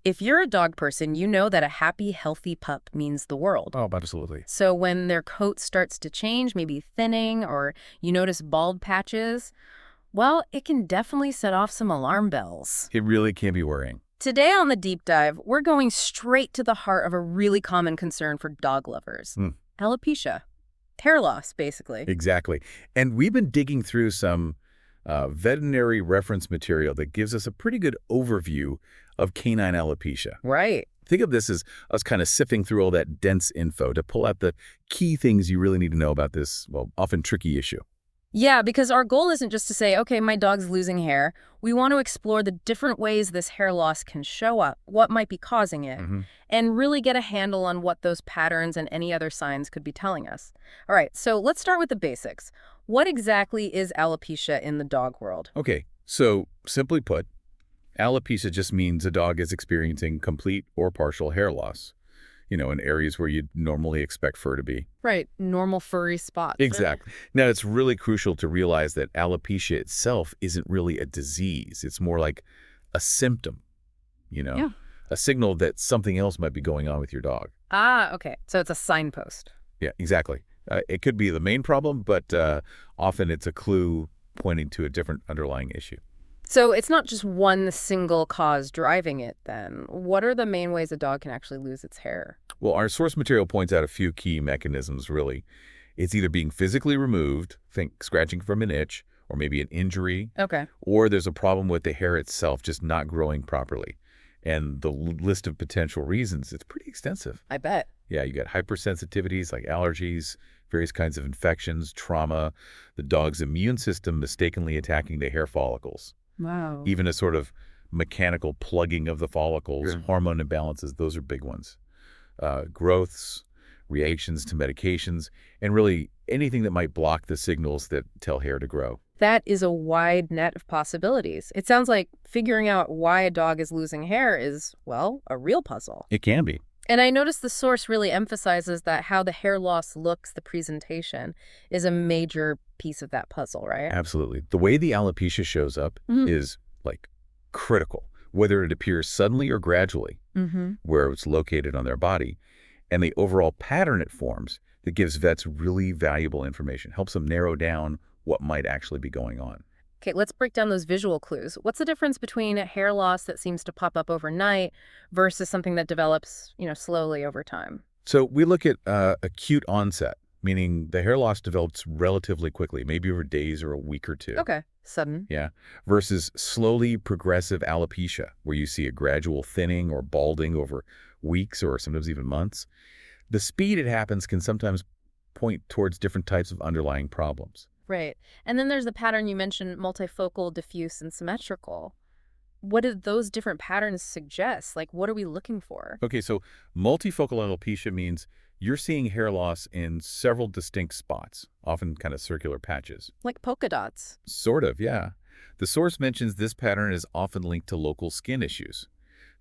If you're a dog person, you know that a happy, healthy pup means the world. Oh, absolutely. So when their coat starts to change, maybe thinning, or you notice bald patches, well, it can definitely set off some alarm bells. It really can be worrying. Today on the deep dive, we're going straight to the heart of a really common concern for dog lovers. Hmm. Alopecia. Hair loss, basically. Exactly. And we've been digging through some veterinary reference material that gives us a pretty good overview of canine alopecia. Right. Think of this as us kind of sifting through all that dense info to pull out the key things you really need to know about this, well, often tricky issue. Yeah, because our goal isn't just to say, okay, my dog's losing hair. We want to explore the different ways this hair loss can show up, what might be causing it, and really get a handle on what those patterns and any other signs could be telling us. All right, so let's start with the basics. What exactly is alopecia in the dog world? Okay, so simply put, alopecia just means a dog is experiencing complete or partial hair loss, in areas where you'd normally expect fur to be. Right, normal furry spots. Exactly. Now, it's really crucial to realize that alopecia itself isn't really a disease. It's more like a symptom, Yeah. a signal that something else might be going on with your dog. Ah, okay, so it's a signpost. Yeah, exactly. It could be the main problem, but often it's a clue pointing to a different underlying issue. So it's not just one single cause driving it, then. What are the main ways a dog can actually lose its hair? Well, our source material points out a few key mechanisms, really. It's either being physically removed, think scratching from an itch, or maybe an injury, Okay. or there's a problem with the hair itself just not growing properly. And the list of potential reasons, it's pretty extensive. I bet. Yeah, you got hypersensitivities like allergies, various kinds of infections, trauma, the dog's immune system mistakenly attacking the hair follicles, Wow. even a sort of mechanical plugging of the follicles, hormone imbalances, those are big ones. Growths, reactions to medications, and really anything that might block the signals that tell hair to grow. That is a wide net of possibilities. It sounds like figuring out why a dog is losing hair is, well, a real puzzle. It can be. And I noticed the source really emphasizes that how the hair loss looks, the presentation, is a major piece of that puzzle, right? Absolutely. The way the alopecia shows up is, like, critical, whether it appears suddenly or gradually, where it's located on their body, and the overall pattern it forms that gives vets really valuable information, helps them narrow down what might actually be going on. Okay, let's break down those visual clues. What's the difference between a hair loss that seems to pop up overnight versus something that develops, slowly over time? So we look at acute onset, meaning the hair loss develops relatively quickly, maybe over days or a week or two. Okay, sudden. Yeah, versus slowly progressive alopecia, where you see a gradual thinning or balding over weeks or sometimes even months. The speed it happens can sometimes point towards different types of underlying problems. Right. And then there's the pattern you mentioned, multifocal, diffuse, and symmetrical. What do those different patterns suggest? Like, what are we looking for? Okay, so multifocal alopecia means you're seeing hair loss in several distinct spots, often kind of circular patches. Like polka dots. Sort of, yeah. The source mentions this pattern is often linked to local skin issues.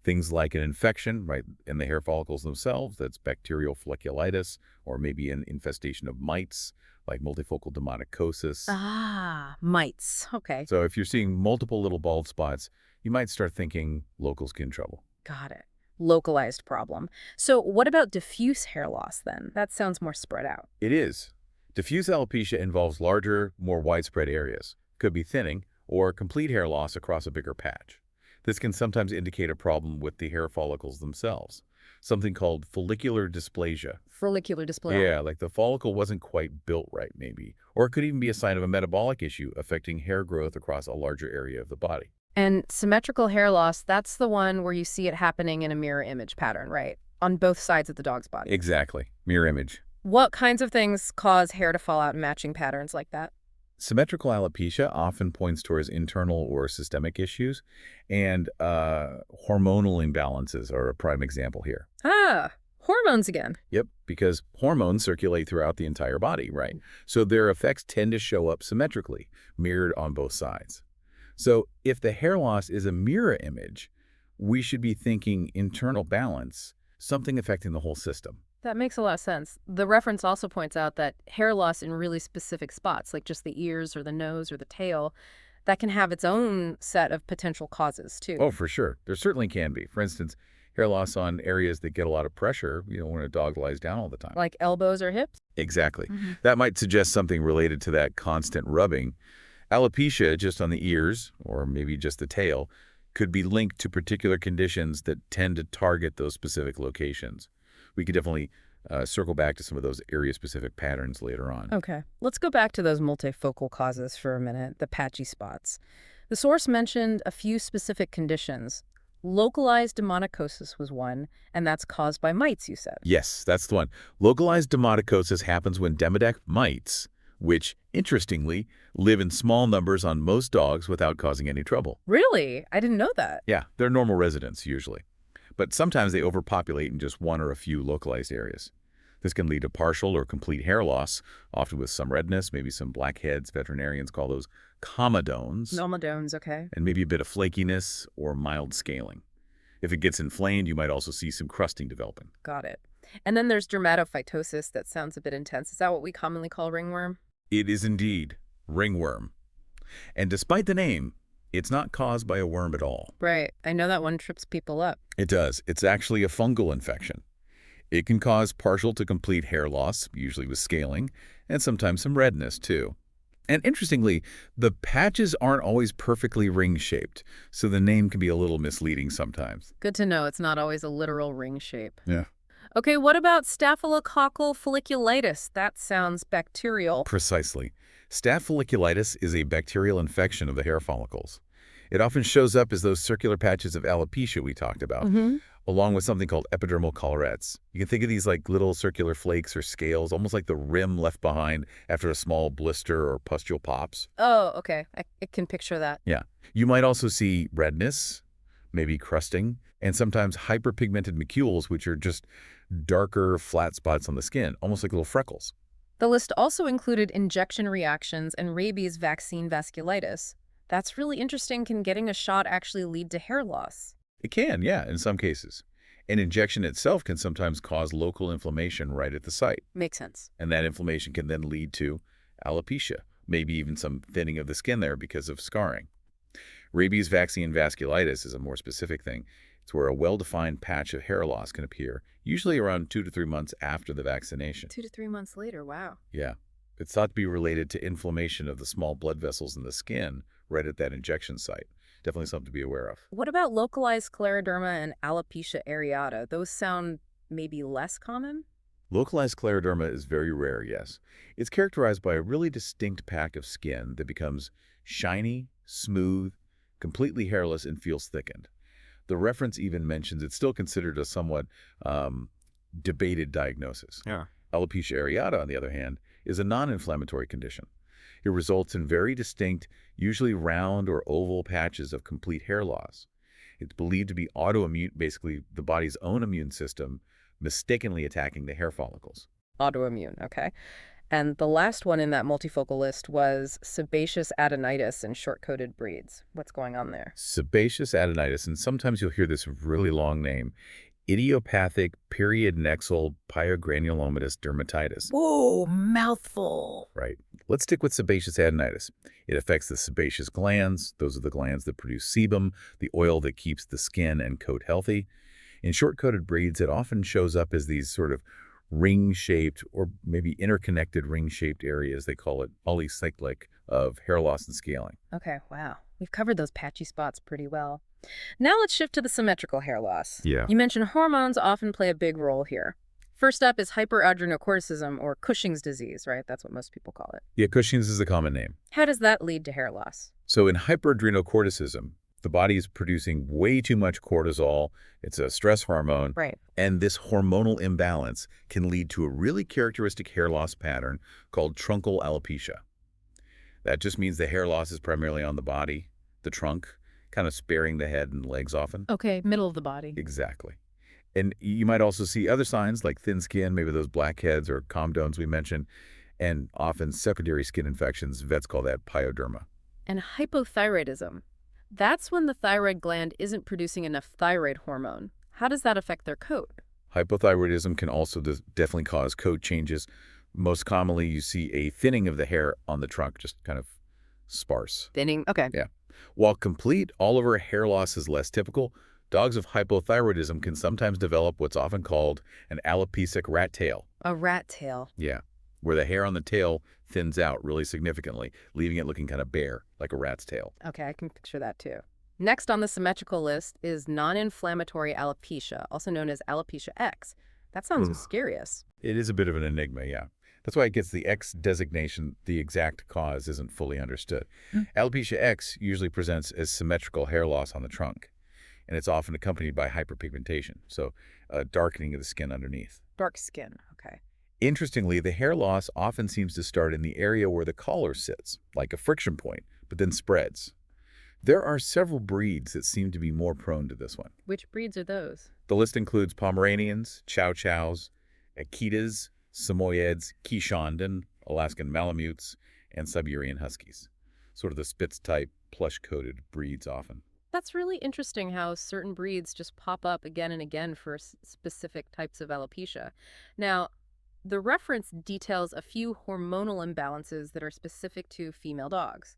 Things like an infection, right, in the hair follicles themselves, that's bacterial folliculitis, or maybe an infestation of mites, like multifocal dermaticosis. Ah, mites. Okay, So if you're seeing multiple little bald spots, you might start thinking local skin trouble. got it. Localized problem. So what about diffuse hair loss then? That sounds more spread out. It is. Diffuse alopecia involves larger, more widespread areas. Could be thinning or complete hair loss across a bigger patch. This can sometimes indicate a problem with the hair follicles themselves, something called follicular dysplasia. Follicular dysplasia. Yeah, like the follicle wasn't quite built right, maybe. Or it could even be a sign of a metabolic issue affecting hair growth across a larger area of the body. And symmetrical hair loss, that's the one where you see it happening in a mirror image pattern, right? On both sides of the dog's body. Exactly. Mirror image. What kinds of things cause hair to fall out in matching patterns like that? Symmetrical alopecia often points towards internal or systemic issues, and hormonal imbalances are a prime example here. Ah, hormones again. Yep, because hormones circulate throughout the entire body, right? So their effects tend to show up symmetrically, mirrored on both sides. So if the hair loss is a mirror image, we should be thinking internal balance, something affecting the whole system. That makes a lot of sense. The reference also points out that hair loss in really specific spots, like just the ears or the nose or the tail, that can have its own set of potential causes, too. Oh, for sure. There certainly can be. For instance, hair loss on areas that get a lot of pressure, when a dog lies down all the time. Like elbows or hips? Exactly. That might suggest something related to that constant rubbing. Alopecia, just on the ears, or maybe just the tail, could be linked to particular conditions that tend to target those specific locations. We could definitely circle back to some of those area-specific patterns later on. Okay. Let's go back to those multifocal causes for a minute, the patchy spots. The source mentioned a few specific conditions. Localized demonicosis was one, and that's caused by mites, you said. Yes, that's the one. Localized dermaticosis happens when Demodex mites, which, interestingly, live in small numbers on most dogs without causing any trouble. Really? I didn't know that. Yeah, they're normal residents usually. But sometimes they overpopulate in just one or a few localized areas. This can lead to partial or complete hair loss, often with some redness, maybe some blackheads. Veterinarians call those comedones. Nomadones, okay. And maybe a bit of flakiness or mild scaling. If it gets inflamed, you might also see some crusting developing. Got it. And then there's dermatophytosis. That sounds a bit intense. Is that what we commonly call ringworm? It is indeed ringworm. And despite the name, it's not caused by a worm at all. Right. I know that one trips people up. It does. It's actually a fungal infection. It can cause partial to complete hair loss, usually with scaling, and sometimes some redness, too. And interestingly, the patches aren't always perfectly ring-shaped, so the name can be a little misleading sometimes. Good to know it's not always a literal ring shape. Yeah. Okay, what about staphylococcal folliculitis? That sounds bacterial. Precisely. Staph folliculitis is a bacterial infection of the hair follicles. It often shows up as those circular patches of alopecia we talked about, along with something called epidermal collarettes. You can think of these like little circular flakes or scales, almost like the rim left behind after a small blister or pustule pops. Oh, okay. I can picture that. Yeah. You might also see redness, maybe crusting, and sometimes hyperpigmented macules, which are just darker, flat spots on the skin, almost like little freckles. The list also included injection reactions and rabies vaccine vasculitis. That's really interesting. Can getting a shot actually lead to hair loss? It can, yeah, in some cases. An injection itself can sometimes cause local inflammation right at the site. Makes sense. And that inflammation can then lead to alopecia, maybe even some thinning of the skin there because of scarring. Rabies vaccine vasculitis is a more specific thing. It's where a well-defined patch of hair loss can appear, usually around 2 to 3 months after the vaccination. 2 to 3 months later, wow. Yeah. It's thought to be related to inflammation of the small blood vessels in the skin right at that injection site. Definitely something to be aware of. What about localized scleroderma and alopecia areata? Those sound maybe less common? Localized scleroderma is very rare, yes. It's characterized by a really distinct pack of skin that becomes shiny, smooth, completely hairless, and feels thickened. The reference even mentions it's still considered a somewhat debated diagnosis. Yeah. Alopecia areata, on the other hand, is a non-inflammatory condition. It results in very distinct, usually round or oval patches of complete hair loss. It's believed to be autoimmune, basically the body's own immune system mistakenly attacking the hair follicles. Autoimmune, okay. And the last one in that multifocal list was sebaceous adenitis in short-coated breeds. What's going on there? Sebaceous adenitis, and sometimes you'll hear this really long name, idiopathic periodontal pyogranulomatous dermatitis. Whoa, mouthful. Right. Let's stick with sebaceous adenitis. It affects the sebaceous glands. Those are the glands that produce sebum, the oil that keeps the skin and coat healthy. In short-coated breeds, it often shows up as these sort of ring-shaped or maybe interconnected ring-shaped areas. They call it polycyclic of hair loss and scaling. Okay, wow. We've covered those patchy spots pretty well. Now let's shift to the symmetrical hair loss. Yeah. You mentioned hormones often play a big role here. First up is hyperadrenocorticism, or Cushing's disease, right? That's what most people call it. Yeah, Cushing's is a common name. How does that lead to hair loss? So in hyperadrenocorticism, the body is producing way too much cortisol. It's a stress hormone. Right. And this hormonal imbalance can lead to a really characteristic hair loss pattern called truncal alopecia. That just means the hair loss is primarily on the body, the trunk, kind of sparing the head and legs often. Okay, middle of the body. Exactly. And you might also see other signs like thin skin, maybe those blackheads or comedones we mentioned, and often secondary skin infections. Vets call that pyoderma. And hypothyroidism. That's when the thyroid gland isn't producing enough thyroid hormone. How does that affect their coat? Hypothyroidism can also definitely cause coat changes. Most commonly, you see a thinning of the hair on the trunk, just kind of sparse. Thinning. Okay. Yeah. While complete all-over hair loss is less typical, dogs of hypothyroidism can sometimes develop what's often called an alopecic rat tail. A rat tail. Yeah, where the hair on the tail thins out really significantly, leaving it looking kind of bare, like a rat's tail. Okay, I can picture that too. Next on the symmetrical list is non-inflammatory alopecia, also known as alopecia X. That sounds mysterious. It is a bit of an enigma, yeah. That's why it gets the X designation. The exact cause isn't fully understood. Alopecia X usually presents as symmetrical hair loss on the trunk, and it's often accompanied by hyperpigmentation, so a darkening of the skin underneath. Dark skin. Okay. Interestingly, the hair loss often seems to start in the area where the collar sits, like a friction point, but then spreads. There are several breeds that seem to be more prone to this one. Which breeds are those? The list includes Pomeranians, Chow Chows, Akitas, Samoyeds, Keeshondan, Alaskan Malamutes, and Siberian Huskies. Sort of the Spitz-type, plush-coated breeds often. That's really interesting how certain breeds just pop up again and again for specific types of alopecia. Now, the reference details a few hormonal imbalances that are specific to female dogs.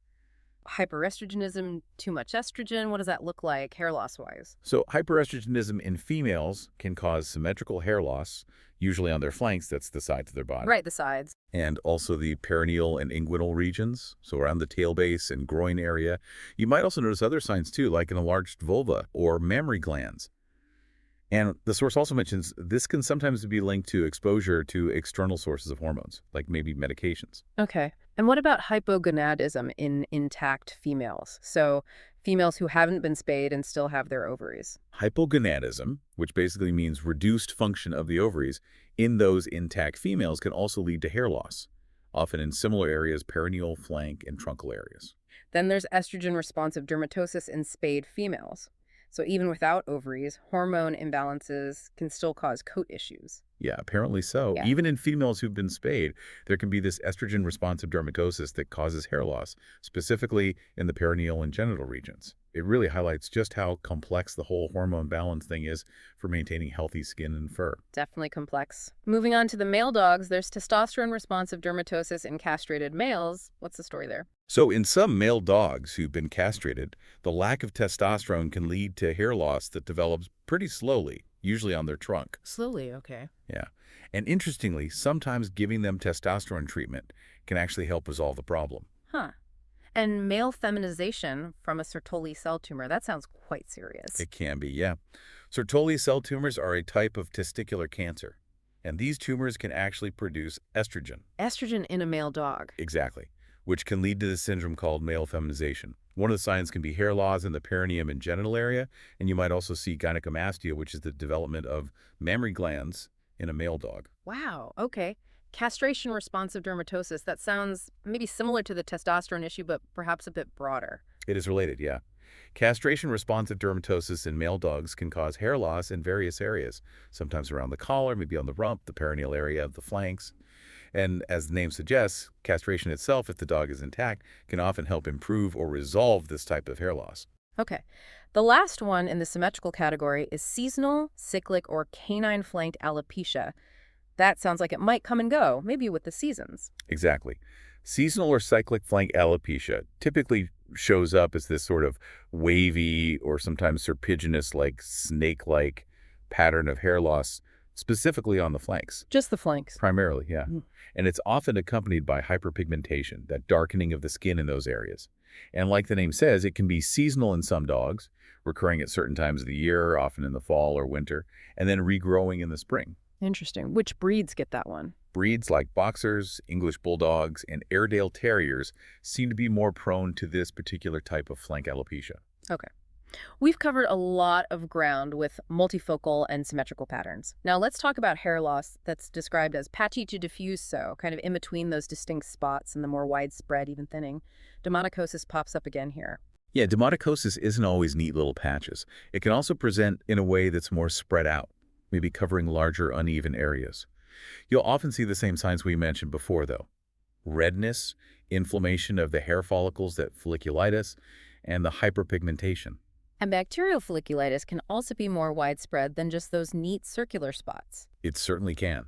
Hyperestrogenism, too much estrogen, what does that look like hair loss-wise? So hyperestrogenism in females can cause symmetrical hair loss, usually on their flanks, that's the sides of their body. Right, the sides. And also the perineal and inguinal regions, so around the tail base and groin area. You might also notice other signs too, like an enlarged vulva or mammary glands. And the source also mentions this can sometimes be linked to exposure to external sources of hormones, like maybe medications. Okay. And what about hypogonadism in intact females? So females who haven't been spayed and still have their ovaries. Hypogonadism, which basically means reduced function of the ovaries, in those intact females can also lead to hair loss, often in similar areas, perineal, flank, and truncal areas. Then there's estrogen-responsive dermatosis in spayed females. So even without ovaries, hormone imbalances can still cause coat issues. Yeah, apparently so. Yeah. Even in females who've been spayed, there can be this estrogen-responsive dermatosis that causes hair loss, specifically in the perineal and genital regions. It really highlights just how complex the whole hormone balance thing is for maintaining healthy skin and fur. Definitely complex. Moving on to the male dogs, there's testosterone-responsive dermatosis in castrated males. What's the story there? So in some male dogs who've been castrated, the lack of testosterone can lead to hair loss that develops pretty slowly, usually on their trunk. Slowly, okay. Yeah. And interestingly, sometimes giving them testosterone treatment can actually help resolve the problem. Huh. And male feminization from a Sertoli cell tumor, that sounds quite serious. It can be, yeah. Sertoli cell tumors are a type of testicular cancer, and these tumors can actually produce estrogen. Estrogen in a male dog. Exactly, which can lead to the syndrome called male feminization. One of the signs can be hair loss in the perineum and genital area, and you might also see gynecomastia, which is the development of mammary glands in a male dog. Wow, okay. Castration-responsive dermatosis, that sounds maybe similar to the testosterone issue, but perhaps a bit broader. It is related, yeah. Castration-responsive dermatosis in male dogs can cause hair loss in various areas, sometimes around the collar, maybe on the rump, the perineal area of the flanks. And as the name suggests, castration itself, if the dog is intact, can often help improve or resolve this type of hair loss. Okay. The last one in the symmetrical category is seasonal, cyclic, or canine-flanked alopecia. That sounds like it might come and go, maybe with the seasons. Exactly. Seasonal or cyclic flank alopecia typically shows up as this sort of wavy or sometimes serpiginous, like snake-like pattern of hair loss, specifically on the flanks. Just the flanks. Primarily, yeah. And it's often accompanied by hyperpigmentation, that darkening of the skin in those areas. And like the name says, it can be seasonal in some dogs, recurring at certain times of the year, often in the fall or winter, and then regrowing in the spring. Interesting. Which breeds get that one? Breeds like Boxers, English Bulldogs, and Airedale Terriers seem to be more prone to this particular type of flank alopecia. Okay. We've covered a lot of ground with multifocal and symmetrical patterns. Now let's talk about hair loss that's described as patchy to diffuse, so kind of in between those distinct spots and the more widespread, even thinning. Dermaticosis pops up again here. Yeah, dermaticosis isn't always neat little patches. It can also present in a way that's more spread out, maybe covering larger, uneven areas. You'll often see the same signs we mentioned before, though. Redness, inflammation of the hair follicles, that folliculitis, and the hyperpigmentation. And bacterial folliculitis can also be more widespread than just those neat circular spots. It certainly can.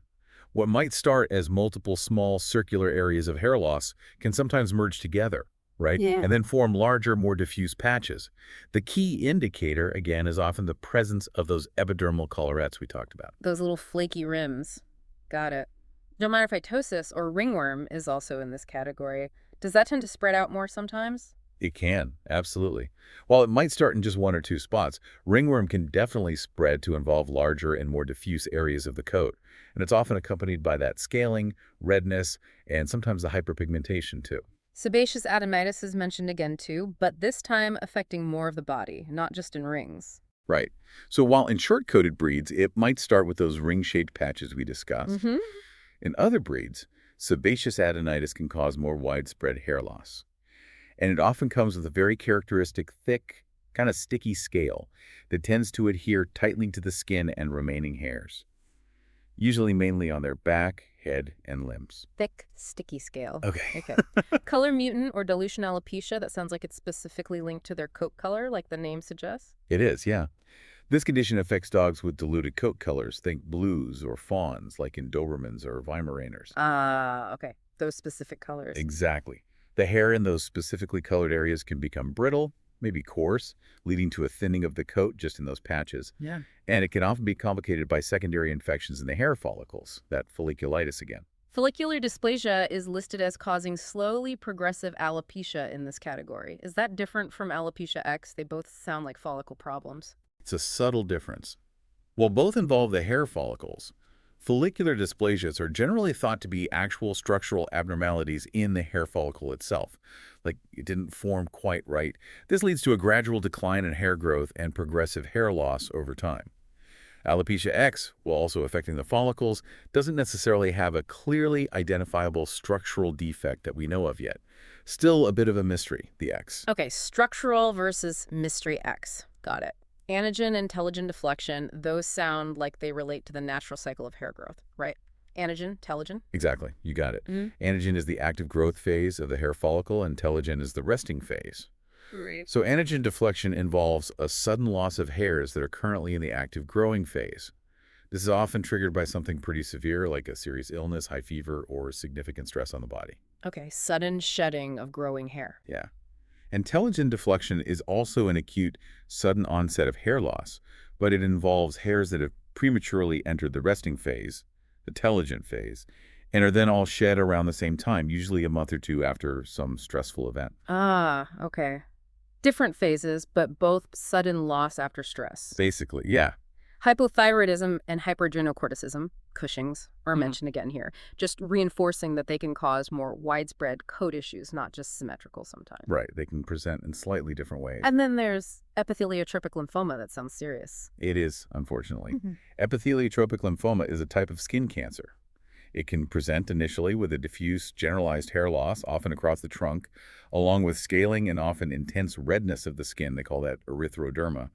What might start as multiple small circular areas of hair loss can sometimes merge together, right? Yeah. And then form larger, more diffuse patches. The key indicator, again, is often the presence of those epidermal collarettes we talked about. Those little flaky rims. Got it. Dermatophytosis or ringworm is also in this category. Does that tend to spread out more sometimes? It can, absolutely. While it might start in just one or two spots, ringworm can definitely spread to involve larger and more diffuse areas of the coat, and it's often accompanied by that scaling, redness, and sometimes the hyperpigmentation too. Sebaceous adenitis is mentioned again too, but this time affecting more of the body, not just in rings. Right. So while in short-coated breeds, it might start with those ring-shaped patches we discussed. Mm-hmm. In other breeds, sebaceous adenitis can cause more widespread hair loss. And it often comes with a very characteristic thick, kind of sticky scale that tends to adhere tightly to the skin and remaining hairs, usually mainly on their back, head, and limbs. Thick, sticky scale. Okay. Okay. Color mutant or dilution alopecia, that sounds like it's specifically linked to their coat color, like the name suggests. It is, yeah. This condition affects dogs with diluted coat colors, think blues or fawns, like in Dobermans or Weimaraners. Ah, okay. Those specific colors. Exactly. The hair in those specifically colored areas can become brittle, maybe coarse, leading to a thinning of the coat just in those patches. Yeah. And it can often be complicated by secondary infections in the hair follicles, that folliculitis again. Follicular dysplasia is listed as causing slowly progressive alopecia in this category. Is that different from alopecia X? They both sound like follicle problems. It's a subtle difference. While both involve the hair follicles, follicular dysplasias are generally thought to be actual structural abnormalities in the hair follicle itself, like it didn't form quite right. This leads to a gradual decline in hair growth and progressive hair loss over time. Alopecia X, while also affecting the follicles, doesn't necessarily have a clearly identifiable structural defect that we know of yet. Still a bit of a mystery, the X. Okay, structural versus mystery X. Got it. Anagen and telogen deflection, those sound like they relate to the natural cycle of hair growth, right? Anagen, telogen? Exactly, you got it. Mm. Anagen is the active growth phase of the hair follicle, and telogen is the resting phase. Right. So anagen deflection involves a sudden loss of hairs that are currently in the active growing phase. This is often triggered by something pretty severe, like a serious illness, high fever, or significant stress on the body. Okay, sudden shedding of growing hair. Yeah. And telogen deflection is also an acute, sudden onset of hair loss, but it involves hairs that have prematurely entered the resting phase, the telogen phase, and are then all shed around the same time, usually a month or two after some stressful event. Ah, okay. Different phases, but both sudden loss after stress. Basically, yeah. Hypothyroidism and hyperadrenocorticism, Cushing's, are Mhm. mentioned again here, just reinforcing that they can cause more widespread coat issues, not just symmetrical sometimes. Right, they can present in slightly different ways. And then there's epitheliotropic lymphoma. That sounds serious. It is, unfortunately. Mhm. Epitheliotropic lymphoma is a type of skin cancer. It can present initially with a diffuse, generalized hair loss, often across the trunk, along with scaling and often intense redness of the skin. They call that erythroderma.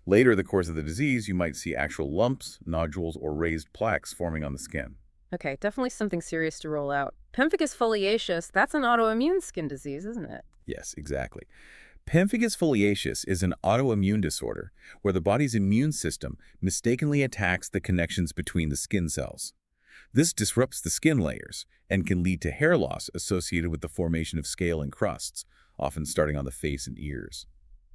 Later in the course of the disease, you might see actual lumps, nodules, or raised plaques forming on the skin. Okay, definitely something serious to roll out. Pemphigus foliaceus, that's an autoimmune skin disease, isn't it? Yes, exactly. Pemphigus foliaceus is an autoimmune disorder where the body's immune system mistakenly attacks the connections between the skin cells. This disrupts the skin layers and can lead to hair loss associated with the formation of scale and crusts, often starting on the face and ears.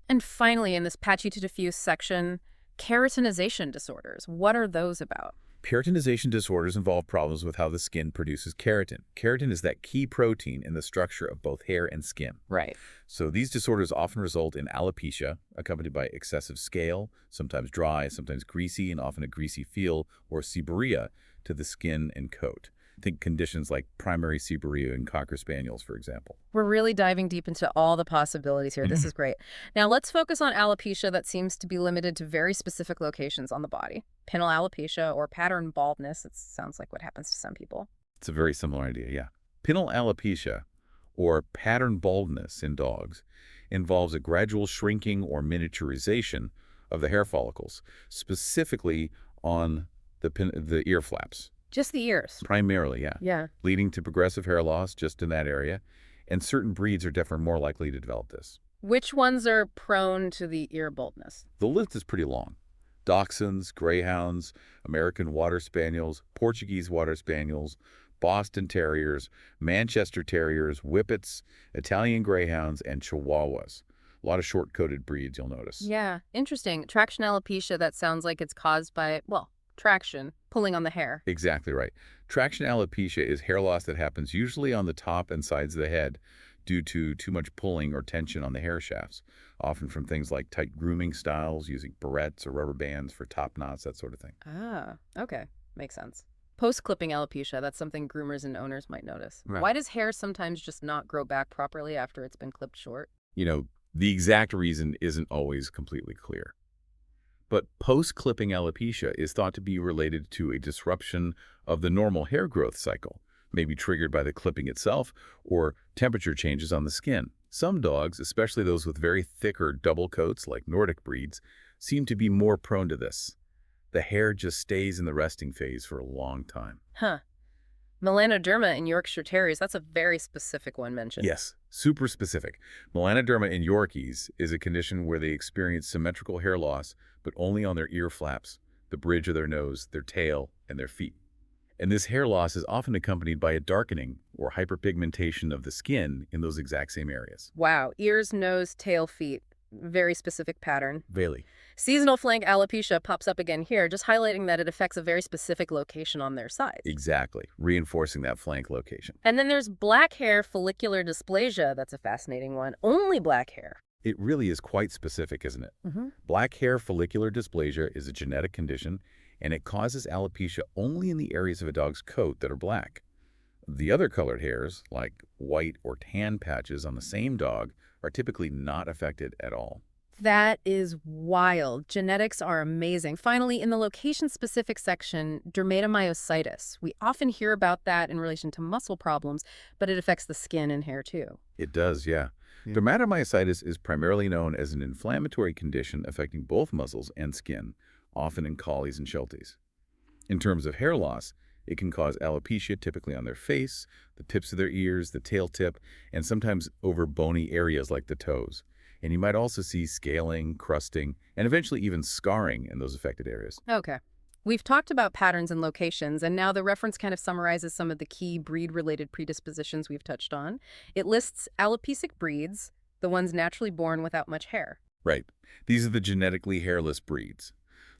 And finally, in this patchy to diffuse section, keratinization disorders. What are those about? Keratinization disorders involve problems with how the skin produces keratin. Keratin is that key protein in the structure of both hair and skin. Right. So these disorders often result in alopecia, accompanied by excessive scale, sometimes dry, sometimes greasy, and often a greasy feel, or seborrhea to the skin and coat. Think conditions like primary seborrhea in Cocker Spaniels, for example. We're really diving deep into all the possibilities here. This is great. Now let's focus on alopecia that seems to be limited to very specific locations on the body. Pinal alopecia or pattern baldness. It sounds like what happens to some people. It's a very similar idea, yeah. Pinal alopecia, or pattern baldness in dogs, involves a gradual shrinking or miniaturization of the hair follicles, specifically on the ear flaps. Just the ears. Primarily, yeah. Yeah. Leading to progressive hair loss just in that area, and certain breeds are definitely more likely to develop this. Which ones are prone to the ear baldness? The list is pretty long. Dachshunds, greyhounds, American water spaniels, Portuguese water spaniels, Boston Terriers, Manchester Terriers, Whippets, Italian Greyhounds, and Chihuahuas. A lot of short-coated breeds, you'll notice. Yeah, interesting. Traction alopecia, that sounds like it's caused by, well, traction, pulling on the hair. Exactly right. Traction alopecia is hair loss that happens usually on the top and sides of the head due to too much pulling or tension on the hair shafts, often from things like tight grooming styles, using barrettes or rubber bands for top knots, that sort of thing. Ah, okay. Makes sense. Post-clipping alopecia, that's something groomers and owners might notice. Right. Why does hair sometimes just not grow back properly after it's been clipped short? The exact reason isn't always completely clear. But post-clipping alopecia is thought to be related to a disruption of the normal hair growth cycle, maybe triggered by the clipping itself or temperature changes on the skin. Some dogs, especially those with very thick or double coats like Nordic breeds, seem to be more prone to this. The hair just stays in the resting phase for a long time. Huh. Melanoderma in Yorkshire Terriers, that's a very specific one mentioned. Yes, super specific. Melanoderma in Yorkies is a condition where they experience symmetrical hair loss, but only on their ear flaps, the bridge of their nose, their tail, and their feet. And this hair loss is often accompanied by a darkening or hyperpigmentation of the skin in those exact same areas. Wow. Ears, nose, tail, feet. Very specific pattern. Bailey. Seasonal flank alopecia pops up again here, just highlighting that it affects a very specific location on their sides. Exactly, reinforcing that flank location. And then there's black hair follicular dysplasia. That's a fascinating one. Only black hair. It really is quite specific, isn't it? Mm-hmm. Black hair follicular dysplasia is a genetic condition, and it causes alopecia only in the areas of a dog's coat that are black. The other colored hairs, like white or tan patches on the same dog, are typically not affected at all. That is wild. Genetics are amazing. Finally, in the location-specific section, dermatomyositis. We often hear about that in relation to muscle problems, but it affects the skin and hair too. It does, yeah. Dermatomyositis is primarily known as an inflammatory condition affecting both muscles and skin, often in collies and Shelties. In terms of hair loss, it can cause alopecia typically on their face, the tips of their ears, the tail tip, and sometimes over bony areas like the toes. And you might also see scaling, crusting, and eventually even scarring in those affected areas. Okay. We've talked about patterns and locations, and now the reference kind of summarizes some of the key breed-related predispositions we've touched on. It lists alopecic breeds, the ones naturally born without much hair. Right. These are the genetically hairless breeds,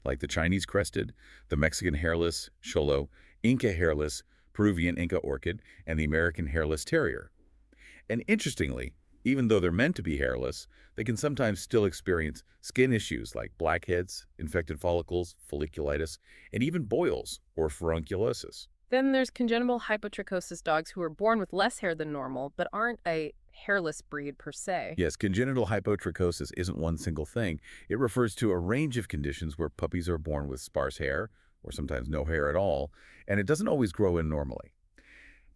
like the Chinese crested, the Mexican hairless, Xolo, Inca hairless, Peruvian Inca orchid, and the American hairless terrier. And interestingly, even though they're meant to be hairless, they can sometimes still experience skin issues like blackheads, infected follicles, folliculitis, and even boils or furunculosis. Then there's congenital hypotrichosis dogs who are born with less hair than normal, but aren't a hairless breed per se. Yes, congenital hypotrichosis isn't one single thing. It refers to a range of conditions where puppies are born with sparse hair, or sometimes no hair at all, and it doesn't always grow in normally.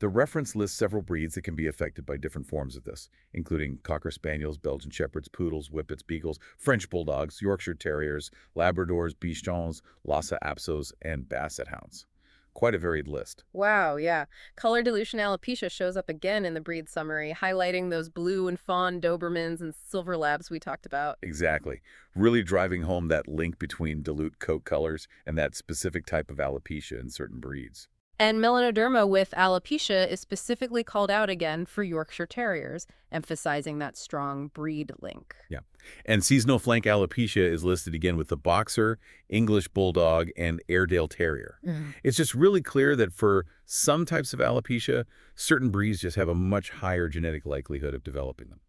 The reference lists several breeds that can be affected by different forms of this, including Cocker Spaniels, Belgian Shepherds, Poodles, Whippets, Beagles, French Bulldogs, Yorkshire Terriers, Labradors, Bichons, Lhasa Apsos, and Basset Hounds. Quite a varied list. Wow, yeah. Color dilution alopecia shows up again in the breed summary, highlighting those blue and fawn Dobermans and Silver Labs we talked about. Exactly. Really driving home that link between dilute coat colors and that specific type of alopecia in certain breeds. And melanoderma with alopecia is specifically called out again for Yorkshire Terriers, emphasizing that strong breed link. Yeah. And seasonal flank alopecia is listed again with the Boxer, English Bulldog, and Airedale Terrier. It's just really clear that for some types of alopecia, certain breeds just have a much higher genetic likelihood of developing them.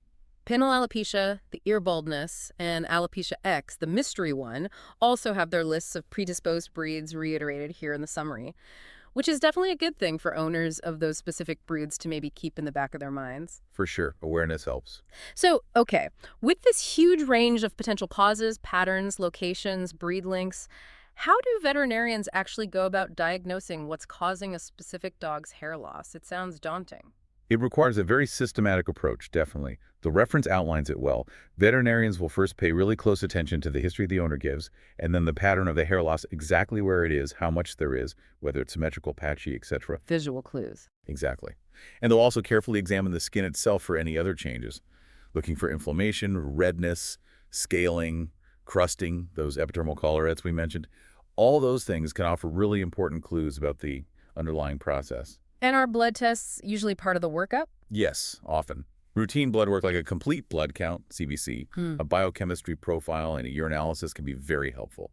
Pinal alopecia, the ear baldness, and alopecia X, the mystery one, also have their lists of predisposed breeds reiterated here in the summary, which is definitely a good thing for owners of those specific breeds to maybe keep in the back of their minds. For sure. Awareness helps. So, okay, with this huge range of potential causes, patterns, locations, breed links, how do veterinarians actually go about diagnosing what's causing a specific dog's hair loss? It sounds daunting. It requires a very systematic approach, definitely. The reference outlines it well. Veterinarians will first pay really close attention to the history the owner gives, and then the pattern of the hair loss, exactly where it is, how much there is, whether it's symmetrical, patchy, etc. Visual clues. Exactly. And they'll also carefully examine the skin itself for any other changes, looking for inflammation, redness, scaling, crusting, those epidermal collarettes we mentioned. All those things can offer really important clues about the underlying process. And are blood tests usually part of the workup? Yes, often. Routine blood work like a complete blood count, CBC, a biochemistry profile, and a urinalysis can be very helpful.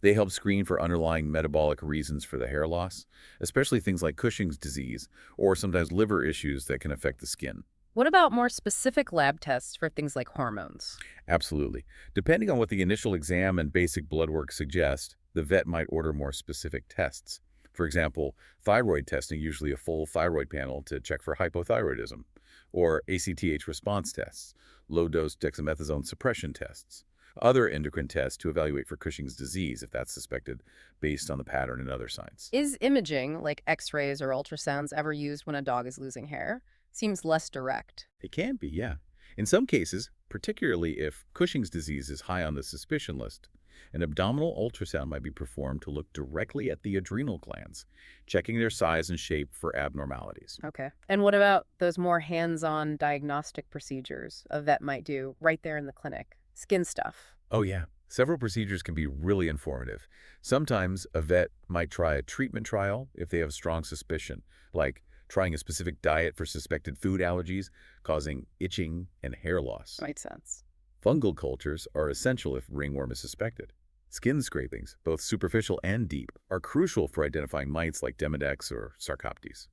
They help screen for underlying metabolic reasons for the hair loss, especially things like Cushing's disease or sometimes liver issues that can affect the skin. What about more specific lab tests for things like hormones? Absolutely. Depending on what the initial exam and basic blood work suggest, the vet might order more specific tests. For example, thyroid testing, usually a full thyroid panel to check for hypothyroidism, or ACTH response tests, low-dose dexamethasone suppression tests. Other endocrine tests to evaluate for Cushing's disease if that's suspected based on the pattern and other signs. Is imaging, like x-rays or ultrasounds, ever used when a dog is losing hair? Seems less direct. It can be, yeah. In some cases, particularly if Cushing's disease is high on the suspicion list, an abdominal ultrasound might be performed to look directly at the adrenal glands, checking their size and shape for abnormalities. Okay. And what about those more hands-on diagnostic procedures a vet might do right there in the clinic? Skin stuff. Oh, yeah. Several procedures can be really informative. Sometimes a vet might try a treatment trial if they have strong suspicion, like trying a specific diet for suspected food allergies causing itching and hair loss. Makes sense. Fungal cultures are essential if ringworm is suspected. Skin scrapings, both superficial and deep, are crucial for identifying mites like Demodex or Sarcoptes.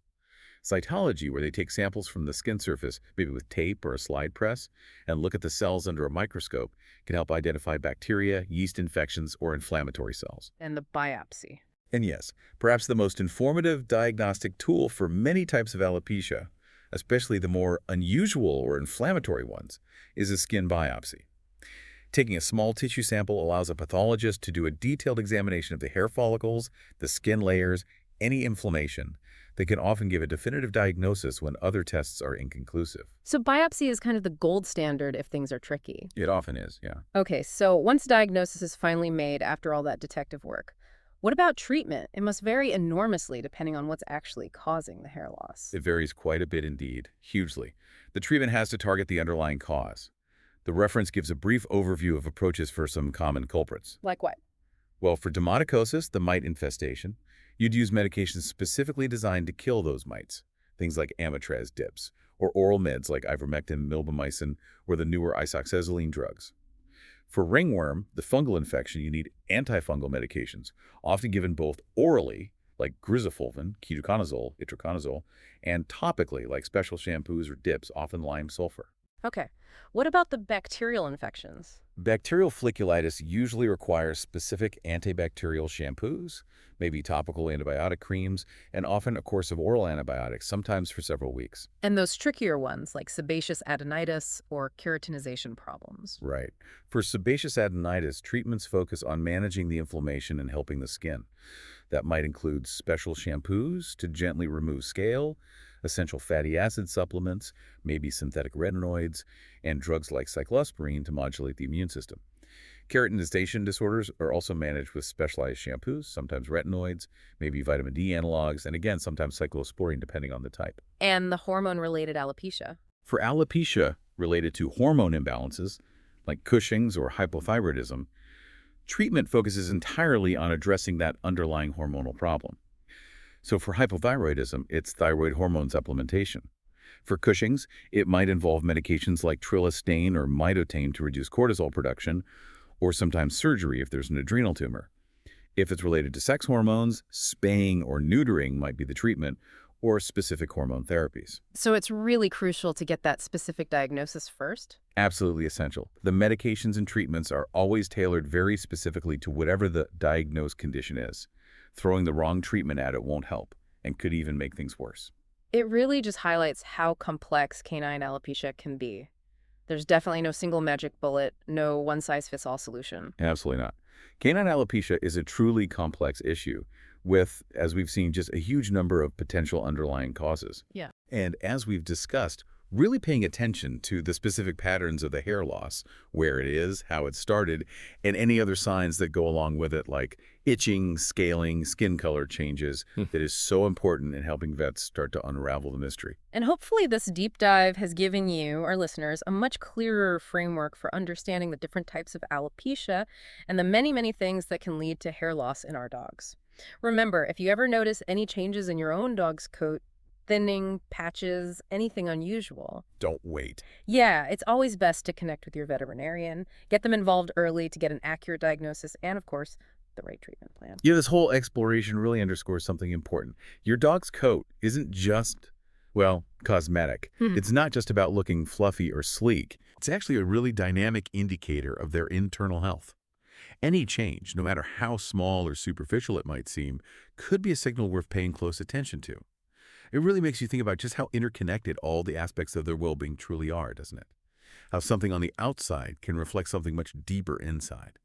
Cytology, where they take samples from the skin surface, maybe with tape or a slide press, and look at the cells under a microscope, can help identify bacteria, yeast infections, or inflammatory cells. And the biopsy. And yes, perhaps the most informative diagnostic tool for many types of alopecia, especially the more unusual or inflammatory ones, is a skin biopsy. Taking a small tissue sample allows a pathologist to do a detailed examination of the hair follicles, the skin layers, any inflammation. They can often give a definitive diagnosis when other tests are inconclusive. So biopsy is kind of the gold standard if things are tricky. It often is, yeah. Okay, so once diagnosis is finally made after all that detective work, what about treatment? It must vary enormously depending on what's actually causing the hair loss. It varies quite a bit indeed, hugely. The treatment has to target the underlying cause. The reference gives a brief overview of approaches for some common culprits. Like what? Well, for dermaticosis, the mite infestation, you'd use medications specifically designed to kill those mites, things like amitrez dips, or oral meds like ivermectin, milbemycin, or the newer isoxazoline drugs. For ringworm, the fungal infection, you need antifungal medications, often given both orally, like grisafulvin, ketoconazole, itraconazole, and topically, like special shampoos or dips, often lime sulfur. Okay. What about the bacterial infections? Bacterial folliculitis usually requires specific antibacterial shampoos, maybe topical antibiotic creams, and often a course of oral antibiotics, sometimes for several weeks. And those trickier ones like sebaceous adenitis or keratinization problems. Right. For sebaceous adenitis, treatments focus on managing the inflammation and helping the skin. That might include special shampoos to gently remove scale, essential fatty acid supplements, maybe synthetic retinoids, and drugs like cyclosporine to modulate the immune system. Keratinization disorders are also managed with specialized shampoos, sometimes retinoids, maybe vitamin D analogs, and again, sometimes cyclosporine depending on the type. And the hormone-related alopecia. For alopecia related to hormone imbalances, like Cushing's or hypothyroidism, treatment focuses entirely on addressing that underlying hormonal problem. So for hypothyroidism, it's thyroid hormone supplementation. For Cushing's, it might involve medications like trilostane or mitotane to reduce cortisol production, or sometimes surgery if there's an adrenal tumor. If it's related to sex hormones, spaying or neutering might be the treatment, or specific hormone therapies. So it's really crucial to get that specific diagnosis first? Absolutely essential. The medications and treatments are always tailored very specifically to whatever the diagnosed condition is. Throwing the wrong treatment at it won't help and could even make things worse. It really just highlights how complex canine alopecia can be. There's definitely no single magic bullet, no one-size-fits-all solution. Absolutely not. Canine alopecia is a truly complex issue with, as we've seen, just a huge number of potential underlying causes. Yeah. And as we've discussed, really paying attention to the specific patterns of the hair loss, where it is, how it started, and any other signs that go along with it, like itching, scaling, skin color changes, that is so important in helping vets start to unravel the mystery. And hopefully this deep dive has given you, our listeners, a much clearer framework for understanding the different types of alopecia and the many, many things that can lead to hair loss in our dogs. Remember, if you ever notice any changes in your own dog's coat, thinning, patches, anything unusual. Don't wait. Yeah, it's always best to connect with your veterinarian, get them involved early to get an accurate diagnosis and, of course, the right treatment plan. This whole exploration really underscores something important. Your dog's coat isn't just, well, cosmetic. Hmm. It's not just about looking fluffy or sleek. It's actually a really dynamic indicator of their internal health. Any change, no matter how small or superficial it might seem, could be a signal worth paying close attention to. It really makes you think about just how interconnected all the aspects of their well-being truly are, doesn't it? How something on the outside can reflect something much deeper inside.